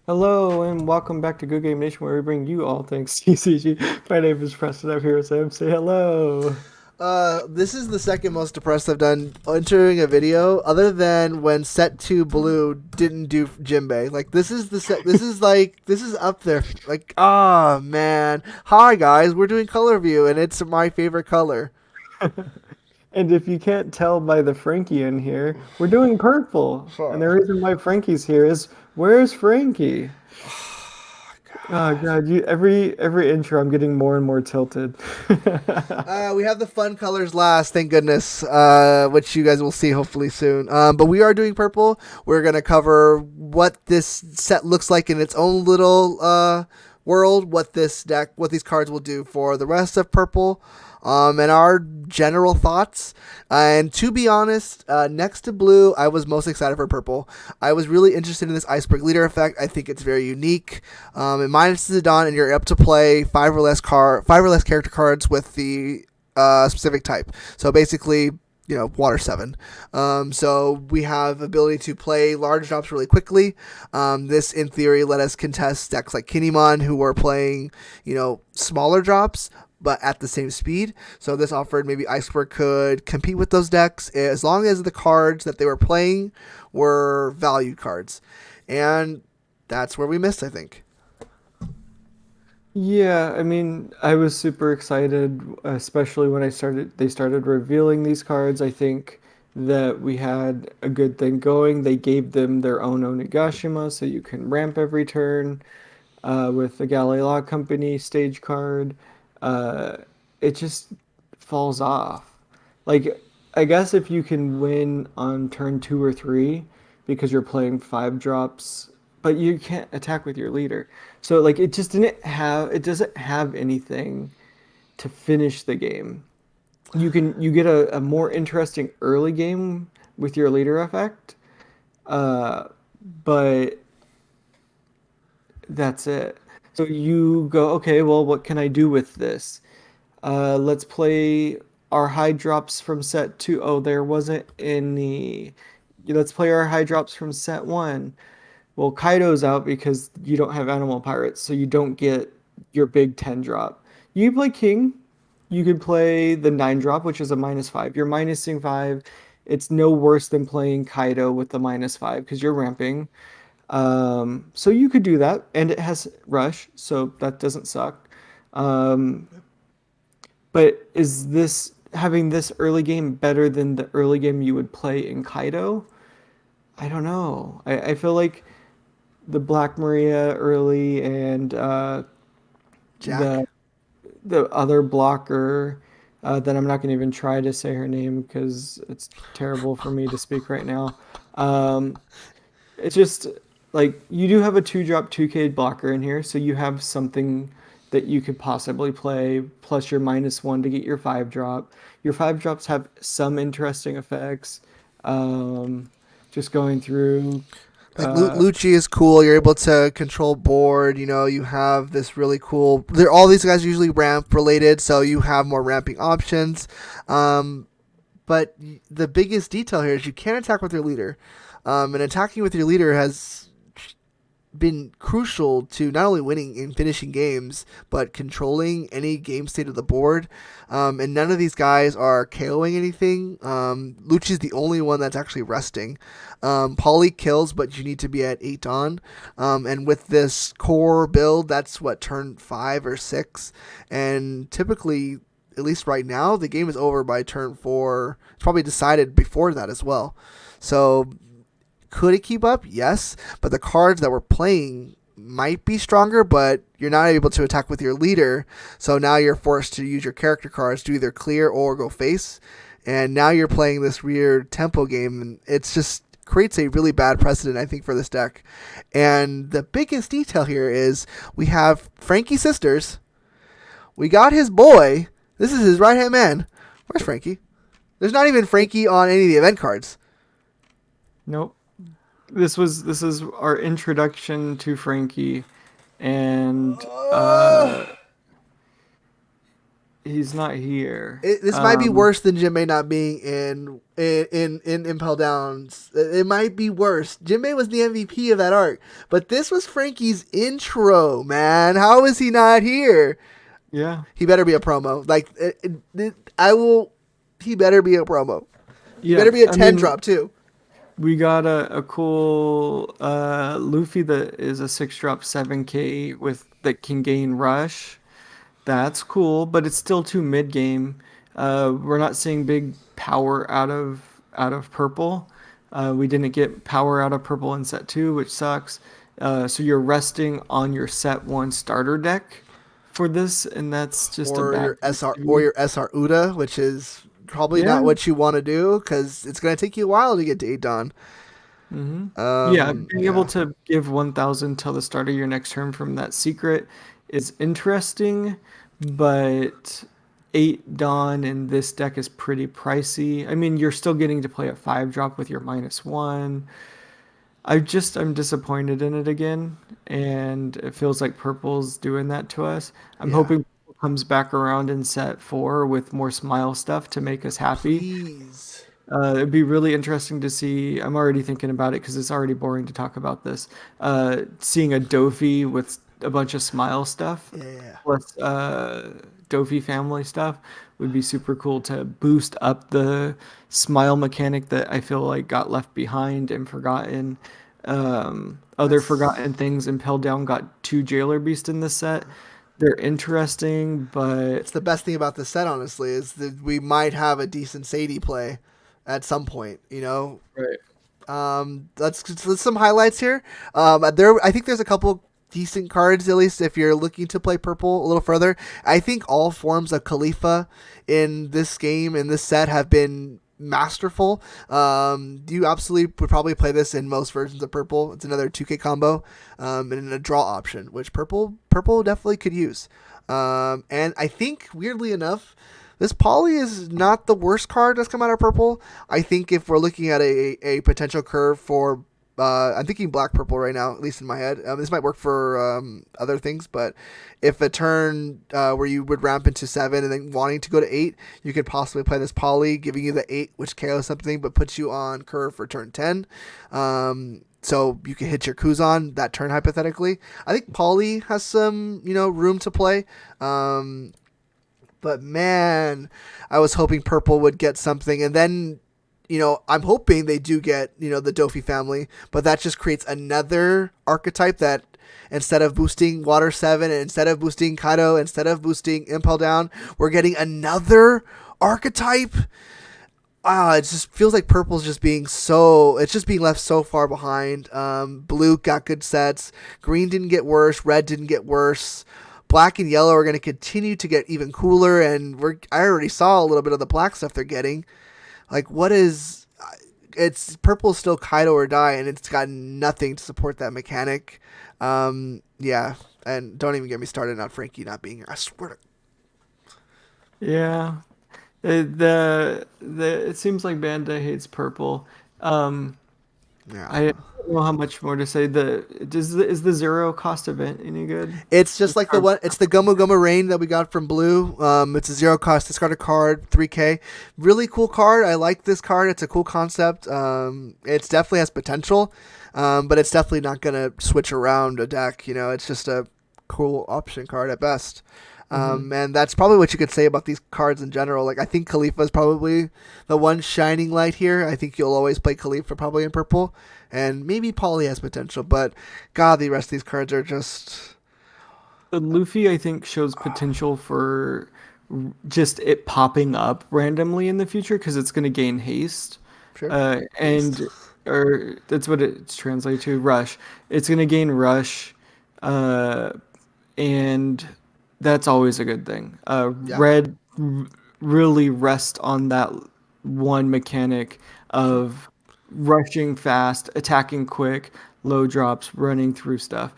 Hello and welcome back to Good Game Nation, where we bring you all things TCG. My name is Preston. I'm here with Sam. Say hello. This is the second most depressed I've done entering a video, other than when set two blue didn't do Jimbei. Like this is the set. This is up there. Like man, hi guys, we're doing color view, and it's my favorite color. And if you can't tell by the Frankie in here, we're doing purple. And the reason why Frankie's here is where's Frankie? Oh God, you every intro I'm getting more and more tilted. We have the fun colors last, thank goodness, which you guys will see hopefully soon. But we are doing purple. We're gonna cover what this set looks like in its own little world, what this deck, what these cards will do for the rest of purple, and our general thoughts. And to be honest, next to blue, I was most excited for purple. I was really interested in this Iceberg leader effect. I think it's very unique. It minuses the dawn, and you're up to play five or less character cards with the specific type. So basically, water 7. So we have ability to play large drops really quickly. This, in theory, let us contest decks like Kinemon, who were playing, smaller drops, but at the same speed. So this offered maybe Iceberg could compete with those decks as long as the cards that they were playing were value cards. And that's where we missed, I think. Yeah, I mean, I was super excited, especially when they started revealing these cards. I think that we had a good thing going. They gave them their own Onigashima, so you can ramp every turn with the Galley Law Company stage card. Uh, it just falls off. Like, I guess if you can win on turn two or three because you're playing five drops, but you can't attack with your leader. So like it doesn't have anything to finish the game. You get a more interesting early game with your leader effect, uh, but that's it. So you go, okay, well, what can I do with this? Let's play our high drops from set two. Oh, there wasn't any. Let's play our high drops from set one. Well, Kaido's out because you don't have Animal Pirates, so you don't get your big 10 drop. You play King, you could play the 9 drop, which is a -5. You're minusing 5. It's no worse than playing Kaido with the -5 because you're ramping. So you could do that, and it has Rush, so that doesn't suck. Um, but is this having this early game better than the early game you would play in Kaido? I don't know. I feel like the Black Maria early and the Jack? the other blocker that I'm not going to even try to say her name because it's terrible for me to speak right now. Um, it's just like you do have a two drop 2K blocker in here, so you have something that you could possibly play plus your -1 to get your five drop. Your five drops have some interesting effects. Um, just going through. Like Uh, Lucci is cool. You're able to control board. You have this really cool. All these guys are usually ramp related, so you have more ramping options. Um, but the biggest detail here is you can't attack with your leader, and attacking with your leader has been crucial to not only winning and finishing games, but controlling any game state of the board. And none of these guys are KOing anything. Lucci's the only one that's actually resting. Polly kills, but you need to be at 8 on. And with this core build, that's what, turn 5 or 6. And typically, at least right now, the game is over by turn 4. It's probably decided before that as well. So could it keep up? Yes, but the cards that we're playing might be stronger, but you're not able to attack with your leader. So now you're forced to use your character cards to either clear or go face. And now you're playing this weird tempo game, and it's just creates a really bad precedent, I think, for this deck. And the biggest detail here is we have Frankie Sisters. We got his boy. This is his right hand man. Where's Frankie? There's not even Frankie on any of the event cards. nope. This is our introduction to Frankie, and he's not here. This might be worse than Jinmei not being in Impel Downs. It might be worse. Jinmei was the MVP of that arc, but this was Frankie's intro, man. How is he not here? Yeah. He better be a promo. Like I will. He better be a promo. He Yeah. better be a I 10 mean, drop too. we got a cool Luffy that is a 6 drop 7K with that can gain rush. That's cool, but it's still too mid game. We're not seeing big power out of purple. We didn't get power out of purple in set two, which sucks. So you're resting on your set one starter deck for this, and that's just a Or bad your place SR to or be. your SR Uda, which is probably not Yeah. what you want to do because it's going to take you a while to get to 8 Dawn. hmm Yeah, being able Yeah. to give 1,000 till the start of your next turn from that secret is interesting, but 8 Dawn in this deck is pretty pricey. I mean, you're still getting to play a 5 drop with your -1. I'm disappointed in it again, and it feels like purple's doing that to us. I'm Yeah. hoping purple comes back around in set four with more smile stuff to make us happy. Please. It'd be really interesting to see. I'm already thinking about it because it's already boring to talk about this. Seeing a Dofi with a bunch of smile stuff, Yeah. plus Dofi family stuff, would be super cool to boost up the smile mechanic that I feel like got left behind and forgotten. Other That's forgotten things. Impel Down got two Jailer Beast in this set. They're interesting, but It's the best thing about this set, honestly, is that we might have a decent Sadie play at some point. right. Let's some highlights here. I think there's a couple decent cards, at least if you're looking to play purple a little further. I think all forms of Khalifa in this game in this set have been masterful. You absolutely would probably play this in most versions of purple. It's another 2K combo, and a draw option, which purple definitely could use. And I think weirdly enough, this poly is not the worst card that's come out of purple. I think if we're looking at a potential curve for I'm thinking black purple right now, at least in my head. This might work for other things, but if a turn where you would ramp into 7 and then wanting to go to 8, you could possibly play this poly, giving you the 8, which KOs something, but puts you on curve for turn 10. So you can hit your Kuzan that turn hypothetically. I think poly has some room to play. But man, I was hoping purple would get something, and then I'm hoping they do get, the Dofi family, but that just creates another archetype that instead of boosting Water 7, and instead of boosting Kaido, instead of boosting Impel Down, we're getting another archetype. It just feels like purple's it's just being left so far behind. Blue got good sets. Green didn't get worse. Red didn't get worse. Black and yellow are going to continue to get even cooler, and I already saw a little bit of the black stuff they're getting. Like, what is? It's purple is still Kaido or die, and it's got nothing to support that mechanic. Yeah, and don't even get me started on Frankie not being here. I swear to. Yeah. It seems like Banda hates purple. Um, I Yeah, don't know how much more to say. Is the zero cost event any good? it's just This like the card, one. It's the Gomu Gomu Rain that we got from Blue. It's a zero cost. Discard a card, 3K. Really cool card. I like this card. It's a cool concept. It definitely has potential, but it's definitely not gonna switch around a deck. It's just a cool option card at best. Mhm. And that's probably what you could say about these cards in general. Like, I think Khalifa is probably the one shining light here. I think you'll always play Khalifa probably in purple, and maybe Polly has potential. But God, the rest of these cards are just The Luffy, I think, shows potential for just it popping up randomly in the future because it's going to gain haste, sure haste. and or that's what it's translated to, rush. It's going to gain rush, uh, and that's always a good thing. Yeah, Red really rest on that one mechanic sure. of rushing fast, attacking quick, low drops, running through stuff.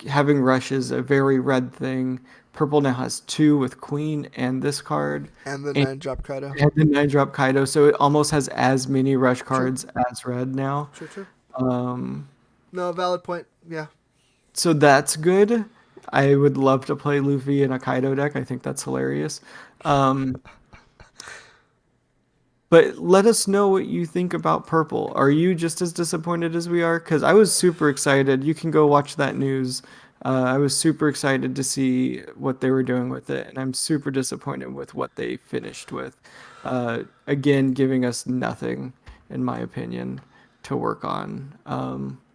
Having rush is a very red thing. Purple now has two with Queen and this card, And the and, 9 drop Kaido. and the 9 drop Kaido, so it almost has as many rush Sure, cards as red now. sure. Um, No, valid point. Yeah, so that's good. I would love to play Luffy in a Kaido deck. I think that's hilarious. Um, but let us know what you think about purple. Are you just as disappointed as we are? Because I was super excited. You can go watch that news. I was super excited to see what they were doing with it, and I'm super disappointed with what they finished with. Again, giving us nothing, in my opinion, to work on.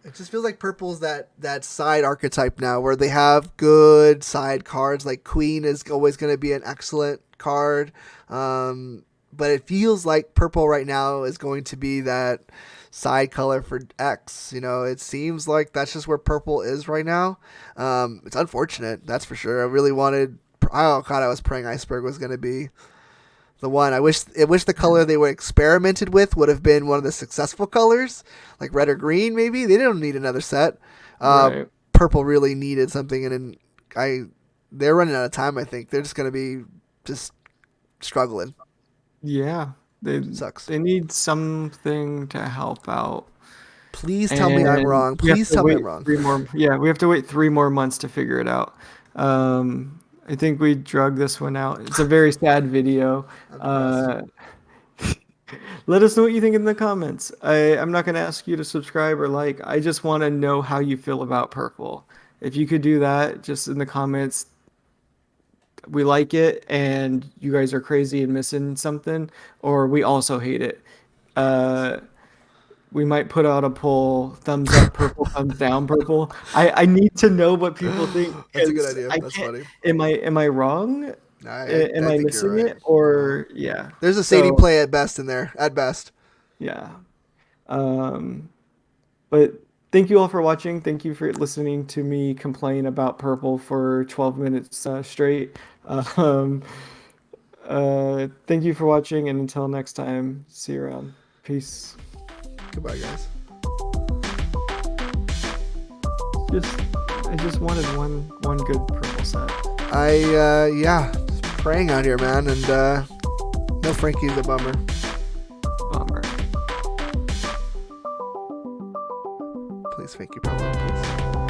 It just feels like purple's that side archetype now, where they have good side cards. Like Queen is always going to be an excellent card, but it feels like purple right now is going to be that side color for X. You know, it seems like that's just where purple is right now. It's unfortunate, that's for sure. I really wanted. Oh God, I was praying Iceberg was going to be the one. I wish the color they were experimented with would have been one of the successful colors, like red or green. Maybe they don't need another set. Uh, Right. Purple really needed something, and then I they're running out of time. I think they're just gonna be just struggling. Yeah. They Sucks. they need something to help out. Please tell me I'm And wrong. we have Please to tell me I'm wait wrong. 3 more. Yeah, we have to wait 3 more months to figure it out. I think we drug this one out. It's a very sad video. I'm depressed. Uh, let us know what you think in the comments. I'm not going to ask you to subscribe or like. I just want to know how you feel about purple. If you could do that just in the comments, we like it and you guys are crazy and missing something, or we also hate it. Uh, we might put out a poll, thumbs up purple, thumbs down purple. I need to know what people think That's a good because idea. I That's can't. funny. Am I wrong? Am I I think you're missing right. it? Or yeah. There's a Sadie So play at best in there. At best. yeah. Um, but thank you all for watching. Thank you for listening to me complain about purple for 12 minutes straight. Um, thank you for watching, and until next time, see you around. Peace. Goodbye, guys. Just I just wanted one good purple set. Yeah, just praying out here, man, and no Frankie's a bummer. Bummer. Please, Frankie, promo, please.